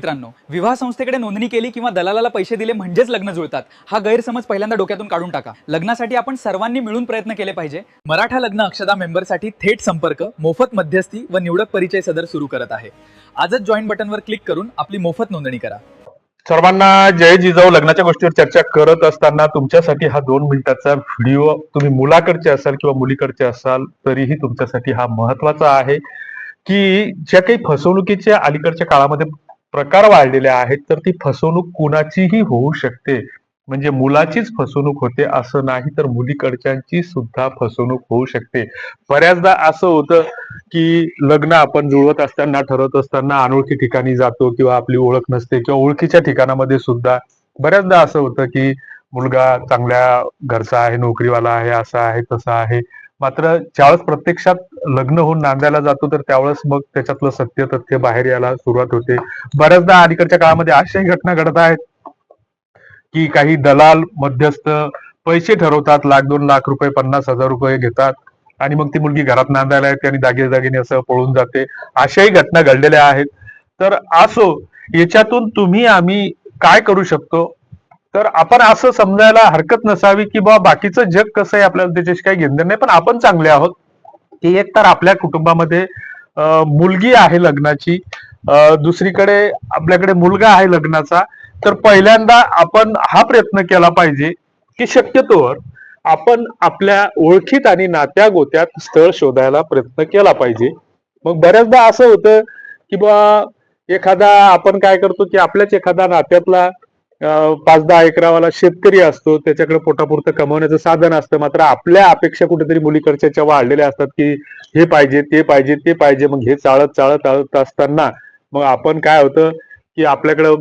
मित्रांनो, विवाह संस्थेकडे नोंदणी केली किंवा दलालाला पैसे दिले म्हणजेच लग्न जुळतात हा गैरसमज पहिल्यांदा डोक्यातून काढून टाका. लग्नासाठी आपण सर्वांनी मिळून प्रयत्न केले पाहिजे. मराठा लग्न अक्षदा मेंबरसाठी थेट संपर्क, मोफत मध्यस्थी व निवडक परिचय सदर सुरू करत आहे. आजच जॉईन बटनवर क्लिक करून आपली मोफत नोंदणी करा. सर्वांना जय जिजाऊ. लग्नाच्या गोष्टीवर चर्चा करत असताना तुमच्यासाठी हा 2 मिनिटाचा व्हिडिओ, तुम्ही मुलाकडचे असाल किंवा मुलीकडचे असाल तरीही तुमच्यासाठी हा महत्वाचा आहे की ज्या काही फसवणुकीच्या अलीकडच्या काळामध्ये प्रकार वाढलेले आहेत तर ती फसवणूक कुणाचीही होऊ शकते. म्हणजे मुलाचीच फसवणूक होते असं नाही, तर मुलीकडच्यांची सुद्धा फसवणूक होऊ शकते. बऱ्याचदा असं होतं की लग्न आपण जुळवत असताना, ठरवत असताना अनोळखी ठिकाणी जातो किंवा आपली ओळख नसते किंवा ओळखीच्या ठिकाणामध्ये सुद्धा बऱ्याचदा असं होतं की मुलगा चांगल्या घरचा आहे, नोकरीवाला आहे, असा आहे, तसा आहे. मात्र ज्यावेळेस प्रत्यक्षात लग्न होऊन नांदायला जातो तर त्यावेळेस मग त्याच्यातलं सत्य तथ्य बाहेर यायला सुरुवात होते. बऱ्याचदा अलीकडच्या काळामध्ये अशाही घटना घडत आहेत की काही दलाल मध्यस्थ पैसे ठरवतात, ₹1,00,000-2,00,000 ₹50,000 घेतात आणि मग ती मुलगी घरात नांदायला येते आणि दागिने असं पळून जाते. अशाही घटना घडलेल्या आहेत. तर असो, याच्यातून तुम्ही आम्ही काय करू शकतो, तर आपण असं समजायला हरकत नसावी की बा बाकीचं जग कसं आहे आपल्याला त्याच्याशी काही घेणं नाही, पण आपण चांगले आहोत की एक तर आपल्या कुटुंबामध्ये मुलगी आहे लग्नाची, दुसरीकडे आपल्याकडे मुलगा आहे लग्नाचा. तर पहिल्यांदा आपण हा प्रयत्न केला पाहिजे की शक्यतोवर आपण आपल्या ओळखीत आणि नात्या गोत्यात स्थळ शोधायला प्रयत्न केला पाहिजे. मग बऱ्याचदा असं होतं की बा एखादा आपण काय करतो की आपल्याच एखादा नात्यातला 5-10 एकरावाला शेतकरी असतो, त्याच्याकडे पोटापुरतं कमवण्याचं साधन असतं. मात्र आपल्या अपेक्षा कुठेतरी मुलीकडच्या वाढलेल्या असतात की हे पाहिजे, ते पाहिजे, ते पाहिजे. मग हे चाळत चाळत चाळत असताना मग आपण काय होतं की आपल्याकडं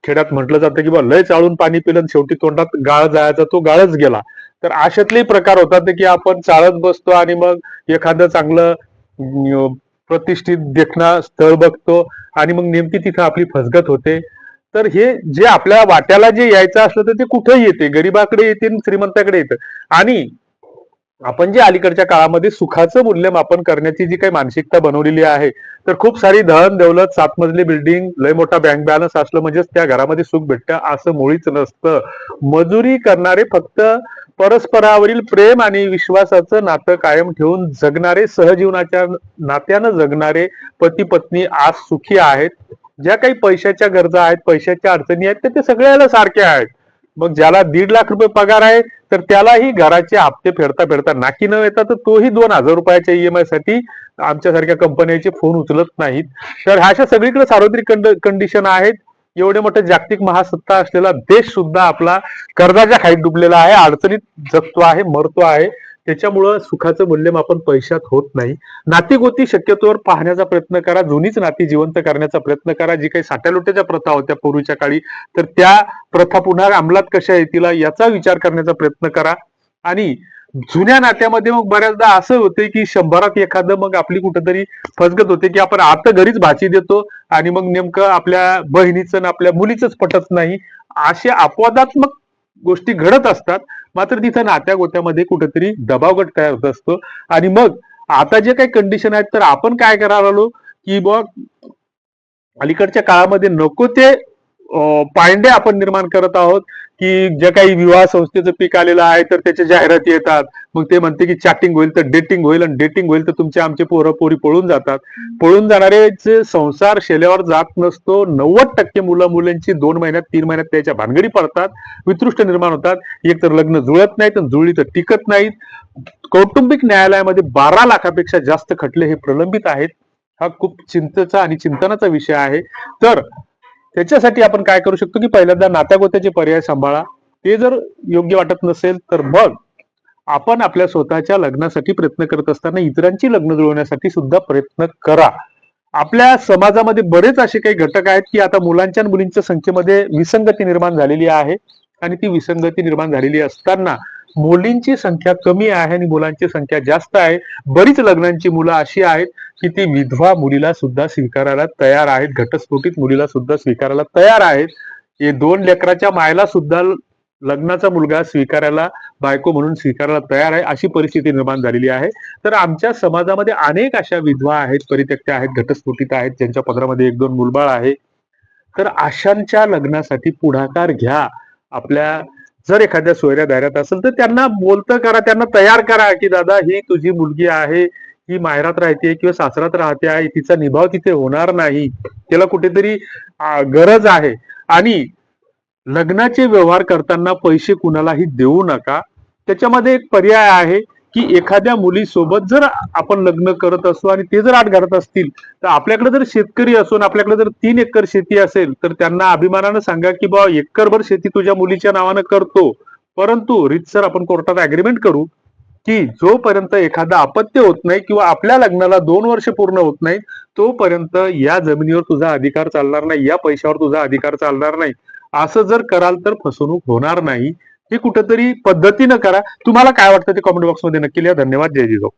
खेड्यात म्हटलं जातं की बा लय चाळून पाणी पिलं शेवटी तोंडात गाळ जायचा, तो गाळच गेला. तर अशातलेही प्रकार होतात की आपण चाळत बसतो आणि मग एखादं चांगलं प्रतिष्ठित देखणं स्थळ बघतो आणि मग नेमकी तिथं आपली फसगत होते. तर हे जे आपल्या वाट्याला जे यायचं असलं तर ते कुठेही येते, गरीबाकडे येते आणि श्रीमंताकडे येतं. आणि आपण जे अलीकडच्या काळामध्ये सुखाचं मूल्यमापन करण्याची जी काही मानसिकता बनवलेली आहे, तर खूप सारी धन दौलत, 7 मजली बिल्डिंग, लय मोठा बँक बॅलन्स असलं म्हणजेच त्या घरामध्ये सुख भेटतं असं मुळीच नसतं. मजुरी करणारे फक्त परस्परावरील प्रेम आणि विश्वासाचं नातं कायम ठेवून जगणारे, सहजीवनाच्या नात्यानं जगणारे पती पत्नी आज सुखी आहेत. ज्या काही पैशाच्या गरजा आहेत, पैशाच्या अडचणी आहेत, तर ते सगळ्याला सारख्या आहेत. मग ज्याला ₹1,50,000 पगार आहे तर त्यालाही घराचे हप्ते फेडता फेडता नाकी न येतात, तर तोही ₹2,000 EMI साठी आमच्यासारख्या कंपन्यांचे फोन उचलत नाहीत. तर ह्या अशा सगळीकडे सार्वत्रिक कंडिशन आहेत. एवढे मोठे जागतिक महासत्ता असलेला देश सुद्धा आपला कर्जाच्या खाईत डुबलेला आहे, अडचणीत जगतो आहे, मरतो आहे. त्याच्यामुळं सुखाचं मूल्यमापन पैशात होत नाही. नातीगोती शक्यतोवर पाहण्याचा प्रयत्न करा, जुनीच नाती जिवंत करण्याचा प्रयत्न करा. जी काही साट्यालोट्याच्या प्रथा होत्या पूर्वीच्या काळी, तर त्या प्रथा पुन्हा अंमलात कशा येतील याचा विचार करण्याचा प्रयत्न करा. आणि जुन्या नात्यामध्ये मग बऱ्याचदा असं होते की 100त एखादं मग आपली कुठेतरी फसगत होते की आपण आता घरीच भाची देतो आणि मग नेमकं आपल्या बहिणीचं आणि आपल्या मुलीचंच पटत नाही. अशा अपवादात्मक गोष्टी घडत असतात. मात्र तिथं नात्या गोत्यामध्ये कुठेतरी दबाव गट तयार होत असतो. आणि मग आता जे काही कंडिशन आहेत तर आपण काय करायला आलो की बघ अलीकडच्या काळामध्ये नको ते पायंडे आपण निर्माण करत आहोत की जे काही विवाह संस्थेचं पीक आलेलं आहे तर त्याच्या जाहिराती येतात. मग ते म्हणते की चॅटिंग होईल तर डेटिंग होईल, आणि डेटिंग होईल तर तुमचे आमचे पोरं पोरी पळून जातात. पळून जाणारे संसार शेल्यावर जात नसतो. 90% मुलं मुलींची 2 महिन्यात 3 महिन्यात त्याच्या भानगडी पडतात, वितृष्ट निर्माण होतात. एक तर लग्न जुळत नाहीत आणि जुळली तर टिकत नाहीत. कौटुंबिक न्यायालयामध्ये 12 लाखापेक्षा जास्त खटले हे प्रलंबित आहेत. हा खूप चिंतेचा आणि चिंतनाचा विषय आहे. तर त्याच्यासाठी आपण काय करू शकतो की पहिल्यांदा नात्यागोत्याचे पर्याय सांभाळा. ते जर योग्य वाटत नसेल तर मग आपण आपल्या स्वतःच्या लग्नासाठी प्रयत्न करत असताना इतरांची लग्न जुळवण्यासाठी सुद्धा प्रयत्न करा. आपल्या समाजामध्ये बरेच असे काही घटक आहेत की आता मुलांच्या आणि मुलींच्या संख्येमध्ये विसंगती निर्माण झालेली आहे. आणि ती विसंगती निर्माण झालेली असताना मुलींची संख्या कमी आहे आणि मुलांची संख्या जास्त आहे. बरीच लग्नांची मुलं अशी आहेत की ती विधवा मुलीला सुद्धा स्वीकारायला तयार आहेत, घटस्फोटित मुलीला सुद्धा स्वीकारायला तयार आहेत. हे 2 लेकराच्या मायला सुद्धा लग्नाचा मुलगा स्वीकारायला, बायको म्हणून स्वीकारायला तयार आहे, अशी परिस्थिती निर्माण झालेली आहे. तर आमच्या समाजामध्ये अनेक अशा विधवा आहेत, परित्यक्त्या आहेत, घटस्फोटित आहेत, ज्यांच्या पदरामध्ये 1-2 मुलबाळ आहे. तर अशांच्या लग्नासाठी पुढाकार घ्या. आपल्या जर एखाद्या सोयऱ्या दाऱ्यात असेल तर त्यांना बोलतं करा, त्यांना तयार करा की दादा ही तुझी मुलगी आहे, ही माहेरात राहते किंवा सासरात राहते आहे, तिचा निभाव तिथे होणार नाही, तिला कुठेतरी गरज आहे. आणि लग्नाचे व्यवहार करताना पैसे कुणालाही देऊ नका. त्याच्यामध्ये एक पर्याय आहे की एखाद्या मुलीसोबत जर आपण लग्न करत असू आणि ते जर आठ घालत असतील तर आपल्याकडे जर शेतकरी असून आपल्याकडे जर 3 एकर शेती असेल तर त्यांना अभिमानानं सांगा की बा एकरभर शेती तुझ्या मुलीच्या नावानं करतो, परंतु रीतसर आपण कोर्टात अग्रीमेंट करू की जोपर्यंत एखादा अपत्य होत नाही किंवा आपल्या लग्नाला 2 वर्ष पूर्ण होत नाही तोपर्यंत या जमिनीवर तुझा अधिकार चालणार नाही, या पैशावर तुझा अधिकार चालणार नाही. असं जर कराल तर फसवणूक होणार नाही. हे कुठेतरी पद्धतीनं करा. तुम्हाला काय वाटतं ते कॉमेंट बॉक्समध्ये नक्की लिहा. धन्यवाद. जय जिजाऊ.